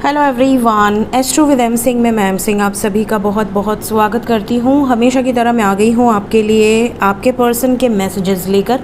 Hello everyone, astro with M Singh में ma'am Singh आप सभी का बहुत बहुत स्वागत करती हूँ। हमेशा की तरह मैं आ गई हूँ आपके लिए आपके पर्सन के मैसेजेस लेकर।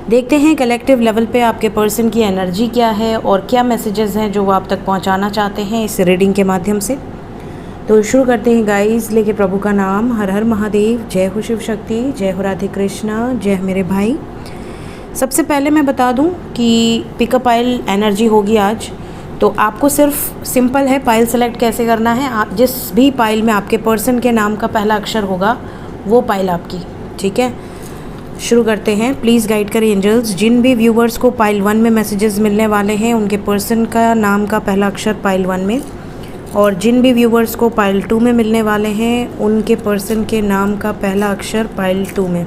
देखते हैं कलेक्टिव लेवल पे आपके पर्सन की एनर्जी क्या है और क्या मैसेजेस हैं जो वो आप तक पहुँचाना चाहते हैं इस रीडिंग के माध्यम से। तो शुरू करते हैं गाइस, लेके प्रभु का नाम। हर हर महादेव, जय हो शिव शक्ति, जय हो राधे कृष्णा, जय मेरे भाई। सबसे पहले मैं बता दूं कि पिकअप पाइल एनर्जी होगी आज, तो आपको सिर्फ सिंपल है पाइल सेलेक्ट कैसे करना है। आप जिस भी पाइल में आपके पर्सन के नाम का पहला अक्षर होगा वो पाइल आपकी, ठीक है। शुरू करते हैं। प्लीज़ गाइड करें एंजल्स। जिन भी व्यूवर्स को पाइल 1 में मैसेजेस मिलने वाले हैं उनके पर्सन का नाम का पहला अक्षर पाइल 1 में, और जिन भी व्यूवर्स को पाइल 2 में मिलने वाले हैं उनके पर्सन के नाम का पहला अक्षर पाइल 2 में।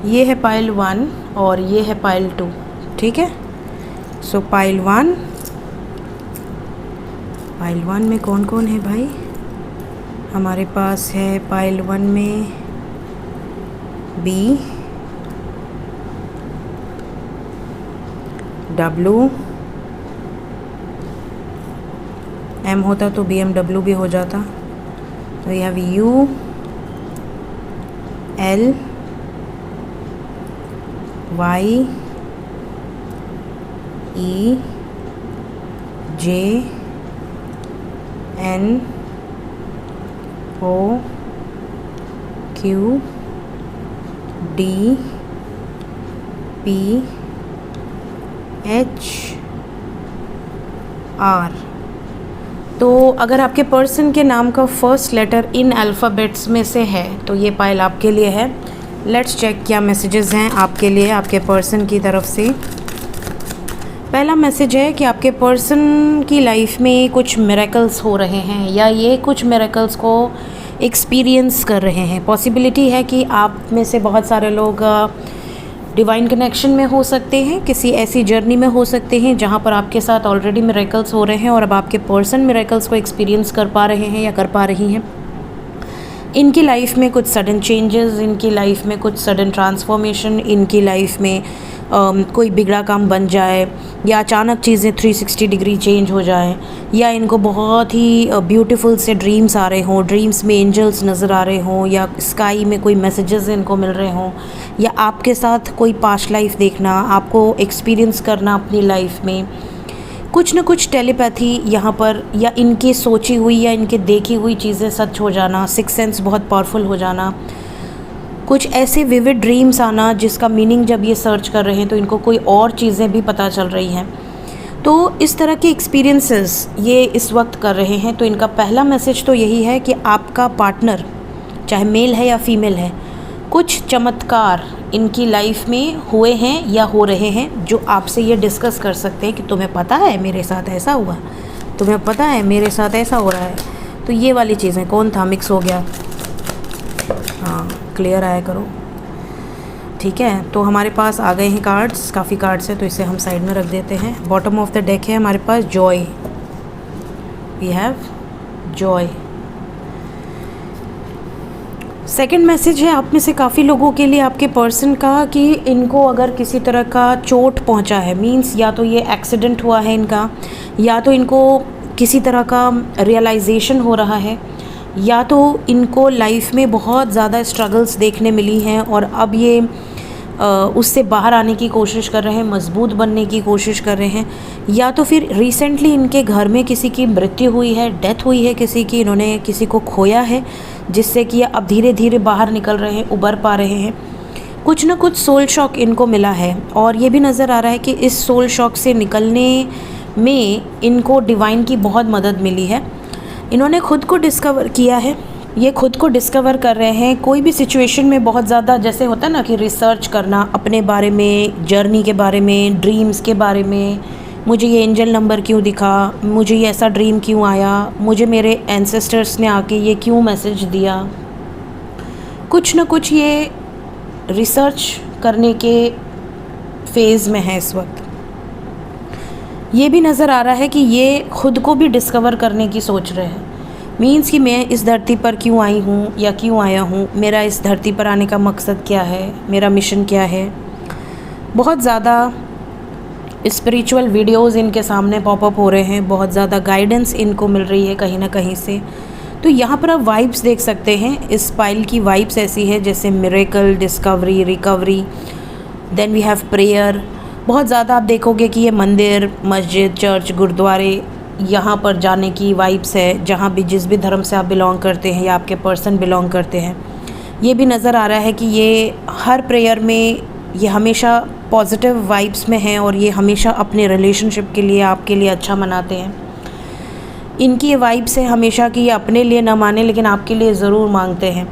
ये है पाइल 1 और ये है पाइल 2, ठीक है। सो पाइल 1 में कौन कौन है भाई? हमारे पास है पाइल 1 में बी, डब्लू, एम होता तो BMW भी हो जाता, तो यह U, L, Y, E, J, N, O, Q, D, P, H, R. तो अगर आपके पर्सन के नाम का फर्स्ट लेटर इन अल्फ़ाबेट्स में से है तो ये पाइल आपके लिए है। लेट्स चेक क्या मैसेजेस हैं आपके लिए आपके पर्सन की तरफ से। पहला मैसेज है कि आपके पर्सन की लाइफ में कुछ मिरेकल्स हो रहे हैं या ये कुछ मिरेकल्स को एक्सपीरियंस कर रहे हैं। पॉसिबिलिटी है कि आप में से बहुत सारे लोग डिवाइन कनेक्शन में हो सकते हैं, किसी ऐसी जर्नी में हो सकते हैं जहाँ पर आपके साथ ऑलरेडी मिरेकल्स हो रहे हैं और अब आपके पर्सन मिरेकल्स को एक्सपीरियंस कर पा रहे हैं या कर पा रही हैं। इनकी लाइफ में कुछ सडन चेंजेस, इनकी लाइफ में कुछ सडन ट्रांसफॉर्मेशन, इनकी लाइफ में कोई बिगड़ा काम बन जाए या अचानक चीज़ें 360 डिग्री चेंज हो जाएं, या इनको बहुत ही ब्यूटीफुल से ड्रीम्स आ रहे हों, ड्रीम्स में एंजल्स नज़र आ रहे हों, या स्काई में कोई मैसेजेस इनको मिल रहे हों, या आपके साथ कोई पास्ट लाइफ देखना, आपको एक्सपीरियंस करना अपनी लाइफ में कुछ ना कुछ टेलीपैथी यहाँ पर, या इनकी सोची हुई या इनके देखी हुई चीज़ें सच हो जाना, सिक्स सेंस बहुत पावरफुल हो जाना, कुछ ऐसे विविड ड्रीम्स आना जिसका मीनिंग जब ये सर्च कर रहे हैं तो इनको कोई और चीज़ें भी पता चल रही हैं। तो इस तरह के एक्सपीरियंसेस ये इस वक्त कर रहे हैं। तो इनका पहला मैसेज तो यही है कि आपका पार्टनर चाहे मेल है या फीमेल है, कुछ चमत्कार इनकी लाइफ में हुए हैं या हो रहे हैं जो आपसे ये डिस्कस कर सकते हैं कि तुम्हें पता है मेरे साथ ऐसा हुआ, तुम्हें पता है मेरे साथ ऐसा हो रहा है। तो ये वाली चीज़ें, कौन था मिक्स हो गया, हाँ क्लियर आया करो, ठीक है। तो हमारे पास आ गए हैं कार्ड्स, काफ़ी कार्ड्स हैं तो इसे हम साइड में रख देते हैं। बॉटम ऑफ द डेक है हमारे पास joy, we have joy. Second message है आप में से काफ़ी लोगों के लिए आपके पर्सन का कि इनको अगर किसी तरह का चोट पहुंचा है, मींस या तो ये एक्सीडेंट हुआ है इनका, या तो इनको किसी तरह का रियलाइजेशन हो रहा है, या तो इनको लाइफ में बहुत ज़्यादा स्ट्रगल्स देखने मिली हैं और अब ये उससे बाहर आने की कोशिश कर रहे हैं, मजबूत बनने की कोशिश कर रहे हैं, या तो फिर रिसेंटली इनके घर में किसी की मृत्यु हुई है, डेथ हुई है किसी की, इन्होंने किसी को खोया है जिससे कि अब धीरे धीरे बाहर निकल रहे हैं, उबर पा रहे हैं। कुछ ना कुछ सोल शॉक इनको मिला है और ये भी नज़र आ रहा है कि इस सोल शॉक से निकलने में इनको डिवाइन की बहुत मदद मिली है। इन्होंने खुद को डिस्कवर किया है, ये खुद को डिस्कवर कर रहे हैं। कोई भी सिचुएशन में बहुत ज़्यादा जैसे होता है ना कि रिसर्च करना अपने बारे में, जर्नी के बारे में, ड्रीम्स के बारे में, मुझे ये एंजल नंबर क्यों दिखा, मुझे ये ऐसा ड्रीम क्यों आया, मुझे मेरे एंसेस्टर्स ने आके ये क्यों मैसेज दिया, कुछ ना कुछ ये रिसर्च करने के फेज़ में है इस वक्त। ये भी नज़र आ रहा है कि ये खुद को भी डिस्कवर करने की सोच रहे हैं। मीन्स कि मैं इस धरती पर क्यों आई हूँ या क्यों आया हूँ, मेरा इस धरती पर आने का मकसद क्या है, मेरा मिशन क्या है। बहुत ज़्यादा स्पिरिचुअल वीडियोस इनके सामने पॉपअप हो रहे हैं, बहुत ज़्यादा गाइडेंस इनको मिल रही है कहीं ना कहीं से। तो यहाँ पर आप वाइब्स देख सकते हैं, इस पाइल की वाइब्स ऐसी है जैसे miracle, discovery, recovery, then we have prayer. बहुत ज़्यादा आप देखोगे कि ये मंदिर, मस्जिद, चर्च, गुरुद्वारे, यहाँ पर जाने की वाइब्स है, जहाँ भी जिस भी धर्म से आप बिलोंग करते हैं या आपके पर्सन बिलोंग करते हैं। ये भी नज़र आ रहा है कि ये हर प्रेयर में ये हमेशा पॉजिटिव वाइब्स में हैं और ये हमेशा अपने रिलेशनशिप के लिए, आपके लिए अच्छा मनाते हैं। इनकी ये वाइब्स है हमेशा कि ये अपने लिए ना माने लेकिन आपके लिए ज़रूर मांगते हैं।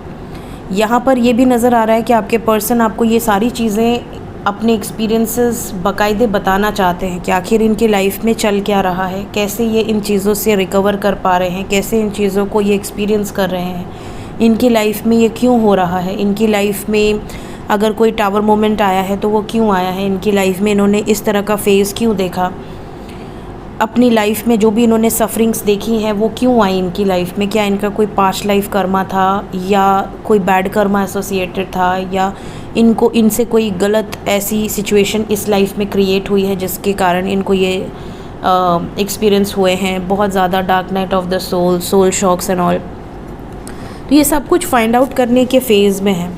यहाँ पर ये भी नज़र आ रहा है कि आपके पर्सन आपको ये सारी चीज़ें अपने एक्सपीरियंसेस बाकायदे बताना चाहते हैं कि आखिर इनकी लाइफ में चल क्या रहा है, कैसे ये इन चीज़ों से रिकवर कर पा रहे हैं, कैसे इन चीज़ों को ये एक्सपीरियंस कर रहे हैं, इनकी लाइफ में ये क्यों हो रहा है, इनकी लाइफ में अगर कोई टावर मोमेंट आया है तो वो क्यों आया है, इनकी लाइफ में इन्होंने इस तरह का फेज़ क्यों देखा, अपनी लाइफ में जो भी इन्होंने सफरिंग्स देखी हैं वो क्यों आई इनकी लाइफ में, क्या इनका कोई पास्ट लाइफ कर्मा था या कोई बैड कर्मा एसोसिएटेड था, या इनको इनसे कोई गलत ऐसी सिचुएशन इस लाइफ में क्रिएट हुई है जिसके कारण इनको ये एक्सपीरियंस हुए हैं। बहुत ज़्यादा dark night of the soul, soul shocks and all. तो ये सब कुछ फाइंड आउट करने के फेज़ में है।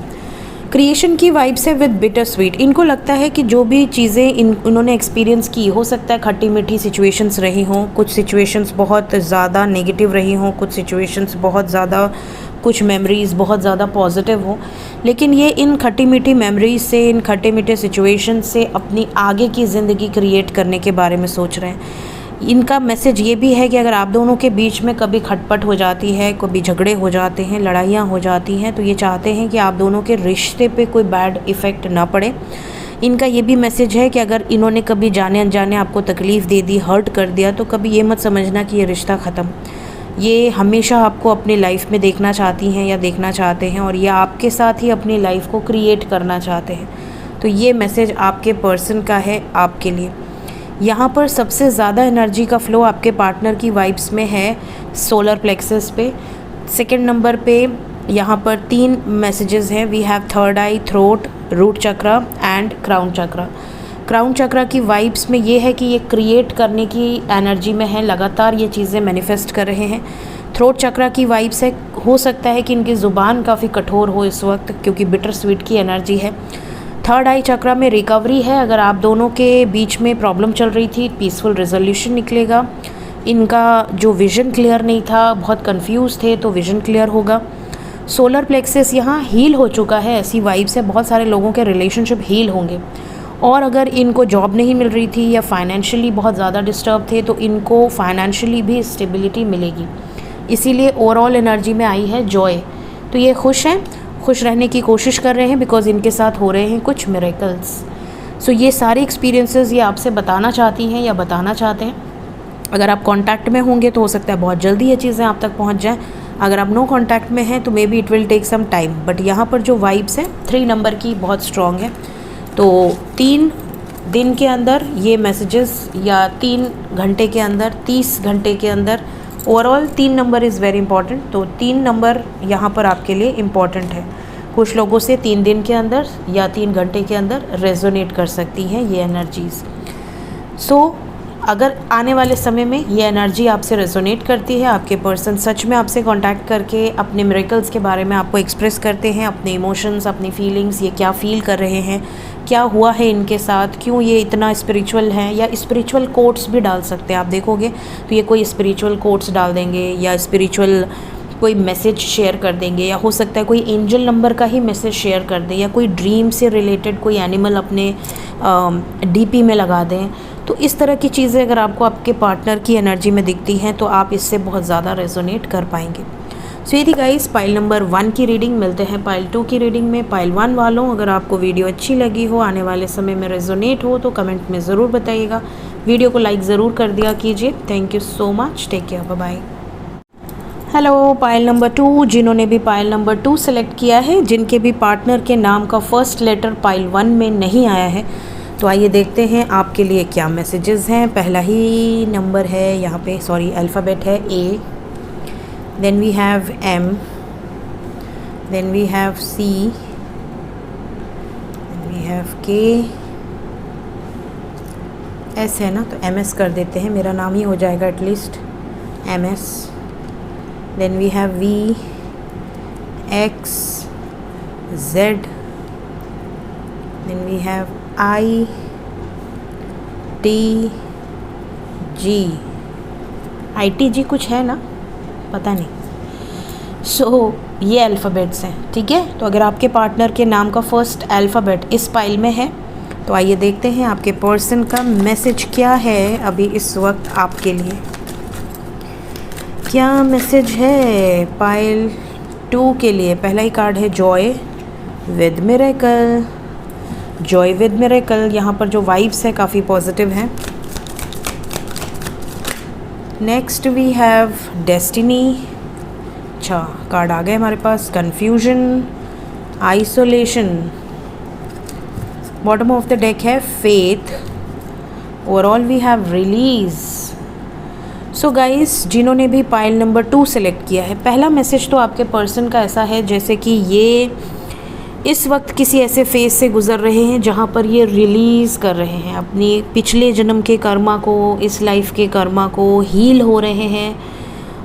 क्रिएशन की वाइब्स है विद बिटर स्वीट। इनको लगता है कि जो भी चीज़ें इन्होंने एक्सपीरियंस की, हो सकता है खट्टी मीठी सिचुएशंस रही हों, कुछ सिचुएशंस बहुत ज़्यादा नेगेटिव रही हों, कुछ सिचुएशंस बहुत ज़्यादा, कुछ मेमोरीज़ बहुत ज़्यादा पॉजिटिव हों, लेकिन ये इन खट्टी मीठी मेमोरीज से, इन खट्टे मीठे सिचुएशन से अपनी आगे की ज़िंदगी क्रिएट करने के बारे में सोच रहे हैं। इनका मैसेज ये भी है कि अगर आप दोनों के बीच में कभी खटपट हो जाती है, कभी झगड़े हो जाते हैं, लड़ाइयाँ हो जाती हैं, तो ये चाहते हैं कि आप दोनों के रिश्ते पे कोई बैड इफ़ेक्ट ना पड़े। इनका ये भी मैसेज है कि अगर इन्होंने कभी जाने अनजाने आपको तकलीफ़ दे दी, हर्ट कर दिया, तो कभी ये मत समझना कि ये रिश्ता ख़त्म। ये हमेशा आपको अपनी लाइफ में देखना चाहती हैं या देखना चाहते हैं और ये आपके साथ ही अपनी लाइफ को क्रिएट करना चाहते हैं। तो ये मैसेज आपके पर्सन का है आपके लिए। यहाँ पर सबसे ज़्यादा एनर्जी का फ़्लो आपके पार्टनर की वाइब्स में है सोलर प्लेक्सस पे। सेकंड नंबर पे यहाँ पर 3 मैसेजेस हैं। We have third eye, throat, root chakra and crown chakra. Crown chakra की वाइब्स में ये है कि ये क्रिएट करने की एनर्जी में है, लगातार ये चीज़ें मैनिफेस्ट कर रहे हैं। थ्रोट चक्रा की वाइब्स है, हो सकता है कि इनकी ज़ुबान काफ़ी कठोर हो इस वक्त क्योंकि बिटर स्वीट की एनर्जी है। थर्ड आई चक्रा में रिकवरी है, अगर आप दोनों के बीच में प्रॉब्लम चल रही थी, पीसफुल रेजोल्यूशन निकलेगा। इनका जो विज़न क्लियर नहीं था, बहुत कंफ्यूज थे, तो विज़न क्लियर होगा। सोलर प्लेक्सस यहाँ हील हो चुका है, ऐसी वाइब्स है, बहुत सारे लोगों के रिलेशनशिप हील होंगे। और अगर इनको जॉब नहीं मिल रही थी या फाइनेंशियली बहुत ज़्यादा डिस्टर्ब थे तो इनको फाइनेंशियली भी स्टेबिलिटी मिलेगी, इसीलिए ओवरऑल एनर्जी में आई है जॉय। तो ये खुश हैं, खुश रहने की कोशिश कर रहे हैं बिकॉज इनके साथ हो रहे हैं कुछ मिरेकल्स। सो ये सारे एक्सपीरियंसेस ये आपसे बताना चाहती हैं या बताना चाहते हैं। अगर आप कांटेक्ट में होंगे तो हो सकता है बहुत जल्दी ये चीज़ें आप तक पहुंच जाएं। अगर आप नो कांटेक्ट में हैं तो maybe it will take some time, but यहाँ पर जो वाइब्स हैं 3 नंबर की बहुत स्ट्रॉन्ग है। तो 3 दिन के अंदर ये मैसेजेस या 3 घंटे के अंदर, 30 घंटे के अंदर, overall 3 number is very important. तो 3 नंबर यहाँ पर आपके लिए इम्पॉर्टेंट है। कुछ लोगों से 3 दिन के अंदर या 3 घंटे के अंदर रेजोनेट कर सकती हैं ये एनर्जीज़। सो अगर आने वाले समय में ये एनर्जी आपसे रेजोनेट करती है, आपके पर्सन सच में आपसे कांटेक्ट करके अपने मिरेकल्स के बारे में आपको एक्सप्रेस करते हैं, अपने इमोशंस, अपनी फीलिंग्स, ये क्या फ़ील कर रहे हैं, क्या हुआ है इनके साथ, क्यों ये इतना स्पिरिचुअल हैं, या स्पिरिचुअल कोट्स भी डाल सकते हैं। आप देखोगे तो ये कोई स्पिरिचुअल कोट्स डाल देंगे या स्पिरिचुअल कोई मैसेज शेयर कर देंगे, या हो सकता है कोई एंजल नंबर का ही मैसेज शेयर कर दें, या कोई ड्रीम से रिलेटेड कोई एनिमल अपने डीपी में लगा दें। तो इस तरह की चीज़ें अगर आपको आपके पार्टनर की एनर्जी में दिखती हैं तो आप इससे बहुत ज़्यादा रेजोनेट कर पाएंगे। सो ये थी गाइस पाइल नंबर 1 की रीडिंग। मिलते हैं पाइल 2 की रीडिंग में। पाइल 1 वालों, अगर आपको वीडियो अच्छी लगी हो, आने वाले समय में रेजोनेट हो, तो कमेंट में ज़रूर बताइएगा। वीडियो को लाइक ज़रूर कर दिया कीजिए। Thank you so much, take care, bye bye. Hello pile number 2, जिन्होंने भी पाइल नंबर 2 सेलेक्ट किया है, जिनके भी पार्टनर के नाम का फर्स्ट लेटर पाइल 1 में नहीं आया है, तो आइए देखते हैं आपके लिए क्या मैसेजेस हैं। पहला ही नंबर है यहाँ पे, सॉरी अल्फ़ाबेट है A, then we have M, then we have C, then we have K, S है ना, तो MS कर देते हैं, मेरा नाम ही हो जाएगा at least MS. then we have V, X, Z, then we have I, T, G. ITG कुछ है ना, पता नहीं. सो ये अल्फ़ाबेट्स हैं, ठीक है. तो अगर आपके पार्टनर के नाम का फर्स्ट अल्फ़ाबेट इस पाइल में है तो आइए देखते हैं आपके पर्सन का मैसेज क्या है अभी इस वक्त आपके लिए. क्या मैसेज है पाइल 2 के लिए? पहला ही कार्ड है joy with miracle. Joy with miracle, यहाँ पर जो वाइब्स है काफ़ी पॉजिटिव हैं. Next we have destiny. अच्छा, कार्ड आ गए हमारे पास. Confusion, isolation. Bottom of the deck है faith. Overall we have release. So guys, जिन्होंने भी पाइल नंबर 2 सेलेक्ट किया है, पहला मैसेज तो आपके पर्सन का ऐसा है जैसे कि ये इस वक्त किसी ऐसे फेज से गुज़र रहे हैं जहाँ पर ये रिलीज़ कर रहे हैं अपनी पिछले जन्म के कर्मा को, इस लाइफ के कर्मा को. हील हो रहे हैं,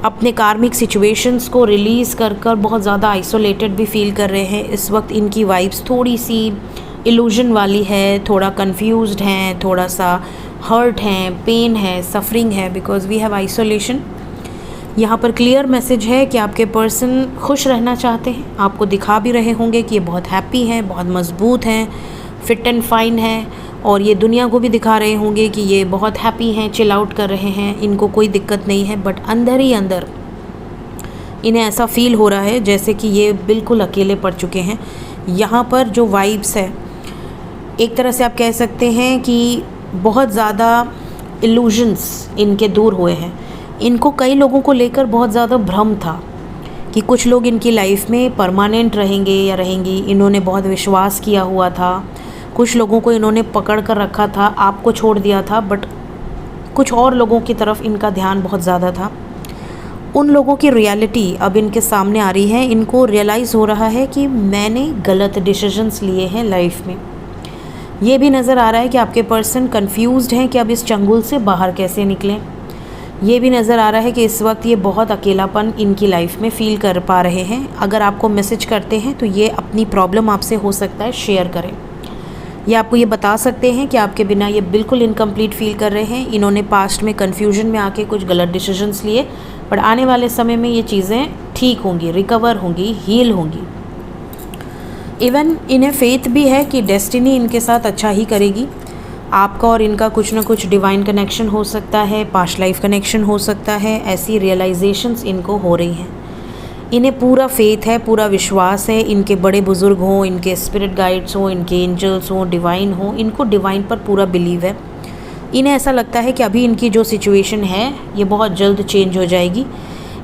अपने कार्मिक सिचुएशंस को रिलीज़ कर कर बहुत ज़्यादा आइसोलेटेड भी फील कर रहे हैं. इस वक्त इनकी वाइब्स थोड़ी सी इल्यूजन वाली है, थोड़ा कंफ्यूज्ड हैं, थोड़ा सा हर्ट हैं, पेन है, सफरिंग है, बिकॉज वी हैव आइसोलेशन. यहाँ पर क्लियर मैसेज है कि आपके पर्सन खुश रहना चाहते हैं. आपको दिखा भी रहे होंगे कि ये बहुत हैप्पी हैं, बहुत मज़बूत हैं, फिट एंड फाइन हैं, और ये दुनिया को भी दिखा रहे होंगे कि ये बहुत हैप्पी हैं, चिल आउट कर रहे हैं, इनको कोई दिक्कत नहीं है. बट अंदर ही अंदर इन्हें ऐसा फील हो रहा है जैसे कि ये बिल्कुल अकेले पड़ चुके हैं. यहाँ पर जो वाइब्स है, एक तरह से आप कह सकते हैं कि बहुत ज़्यादा इल्यूजन्स इनके दूर हुए हैं. इनको कई लोगों को लेकर बहुत ज़्यादा भ्रम था कि कुछ लोग इनकी लाइफ में परमानेंट रहेंगे या रहेंगी. इन्होंने बहुत विश्वास किया हुआ था, कुछ लोगों को इन्होंने पकड़ कर रखा था, आपको छोड़ दिया था. बट कुछ और लोगों की तरफ इनका ध्यान बहुत ज़्यादा था. उन लोगों की रियलिटी अब इनके सामने आ रही है. इनको रियलाइज़ हो रहा है कि मैंने गलत डिसीजंस लिए हैं लाइफ में. ये भी नज़र आ रहा है कि आपके पर्सन कंफ्यूज्ड हैं कि अब इस चंगुल से बाहर कैसे निकलें. ये भी नज़र आ रहा है कि इस वक्त ये बहुत अकेलापन इनकी लाइफ में फ़ील कर पा रहे हैं. अगर आपको मैसेज करते हैं तो ये अपनी प्रॉब्लम आपसे हो सकता है शेयर करें. ये आपको ये बता सकते हैं कि आपके बिना ये बिल्कुल इनकम्प्लीट फील कर रहे हैं. इन्होंने पास्ट में कन्फ्यूजन में आके कुछ गलत डिसीजंस लिए, पर आने वाले समय में ये चीज़ें ठीक होंगी, रिकवर होंगी, हील होंगी. इवन इन्हें फेथ भी है कि डेस्टिनी इनके साथ अच्छा ही करेगी. आपका और इनका कुछ ना कुछ डिवाइन कनेक्शन हो सकता है, पास्ट लाइफ कनेक्शन हो सकता है. ऐसी रियलाइजेशंस इनको हो रही हैं. इन्हें पूरा फेथ है, पूरा विश्वास है. इनके बड़े बुज़ुर्ग हों, इनके स्पिरिट गाइड्स हों, इनके एंजल्स हों, डिवाइन हों, इनको डिवाइन पर पूरा बिलीव है. इन्हें ऐसा लगता है कि अभी इनकी जो सिचुएशन है ये बहुत जल्द चेंज हो जाएगी.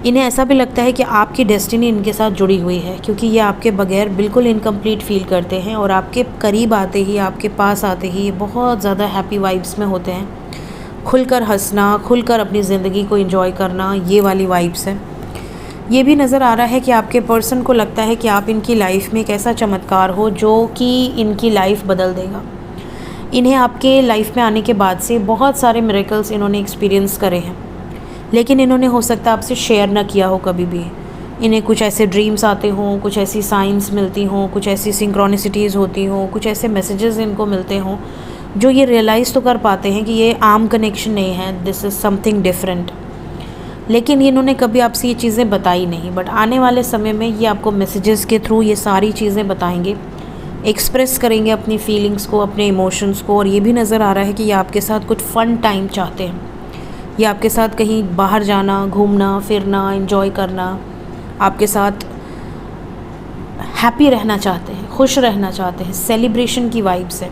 इन्हें ऐसा भी लगता है कि आपकी डेस्टिनी इनके साथ जुड़ी हुई है, क्योंकि ये आपके बगैर बिल्कुल इनकम्प्लीट फील करते हैं. और आपके करीब आते ही, आपके पास आते ही ये बहुत ज़्यादा हैप्पी वाइब्स में होते हैं. खुलकर हंसना, खुलकर अपनी ज़िंदगी को एंजॉय करना, ये वाली वाइब्स है. ये भी नज़र आ रहा है कि आपके पर्सन को लगता है कि आप इनकी लाइफ में एक ऐसा चमत्कार हो जो कि इनकी लाइफ बदल देगा. इन्हें आपके लाइफ में आने के बाद से बहुत सारे मिरेकल्स इन्होंने एक्सपीरियंस करे हैं, लेकिन इन्होंने हो सकता है आपसे शेयर ना किया हो कभी भी. इन्हें कुछ ऐसे ड्रीम्स आते हों, कुछ ऐसी साइंस मिलती हों, कुछ ऐसी सिंक्रोनिसिटीज़ होती हों, कुछ ऐसे मैसेजेस इनको मिलते हों जो ये रियलाइज़ तो कर पाते हैं कि ये आम कनेक्शन नहीं है, दिस इज़ समथिंग डिफरेंट. लेकिन इन्होंने कभी आपसे ये चीज़ें बताई नहीं. बट आने वाले समय में ये आपको मैसेजेस के थ्रू ये सारी चीज़ें बताएंगे, एक्सप्रेस करेंगे अपनी फीलिंग्स को, अपने इमोशंस को. और ये भी नज़र आ रहा है कि ये आपके साथ कुछ फ़न टाइम चाहते हैं. ये आपके साथ कहीं बाहर जाना, घूमना फिरना, एंजॉय करना, आपके साथ हैप्पी रहना चाहते हैं, खुश रहना चाहते हैं. सेलिब्रेशन की वाइब्स है.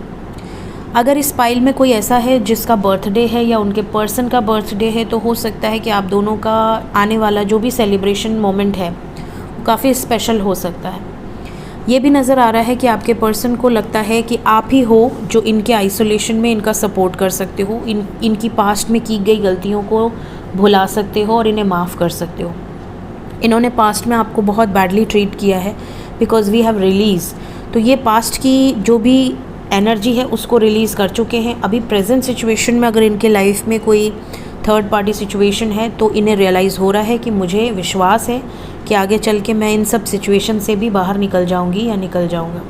अगर इस पाइल में कोई ऐसा है जिसका बर्थडे है या उनके पर्सन का बर्थडे है, तो हो सकता है कि आप दोनों का आने वाला जो भी सेलिब्रेशन मोमेंट है वो काफ़ी स्पेशल हो सकता है. ये भी नज़र आ रहा है कि आपके पर्सन को लगता है कि आप ही हो जो इनके आइसोलेशन में इनका सपोर्ट कर सकते हो, इनकी पास्ट में की गई गलतियों को भुला सकते हो और इन्हें माफ़ कर सकते हो. इन्होंने पास्ट में आपको बहुत बैडली ट्रीट किया है बिकॉज वी हैव रिलीज़। तो ये पास्ट की जो भी एनर्जी है उसको रिलीज़ कर चुके हैं। अभी प्रेजेंट सिचुएशन में अगर इनके लाइफ में कोई थर्ड पार्टी सिचुएशन है तो इन्हें रियलाइज़ हो रहा है कि मुझे विश्वास है कि आगे चल के मैं इन सब सिचुएशन से भी बाहर निकल जाऊंगी या निकल जाऊंगा।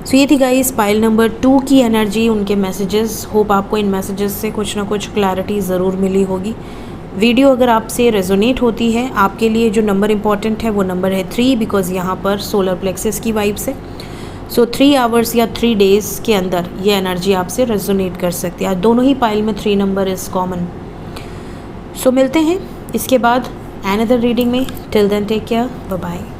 सो ये थी गाइस पाइल नंबर 2 की एनर्जी, उनके मैसेजेस। होप आपको इन मैसेजेस से कुछ ना कुछ क्लैरिटी ज़रूर मिली होगी। वीडियो अगर आपसे रेजोनेट होती है, आपके लिए जो नंबर इंपॉर्टेंट है वो नंबर है 3, बिकॉज़ यहाँ पर सोलर प्लेक्सस की वाइब्स है। सो 3 आवर्स या 3 डेज़ के अंदर ये एनर्जी आपसे रेजोनेट कर सकती है। दोनों ही पाइल में 3 नंबर इज़ कॉमन। सो मिलते हैं इसके बाद अनदर रीडिंग में। Till then take care, bye bye.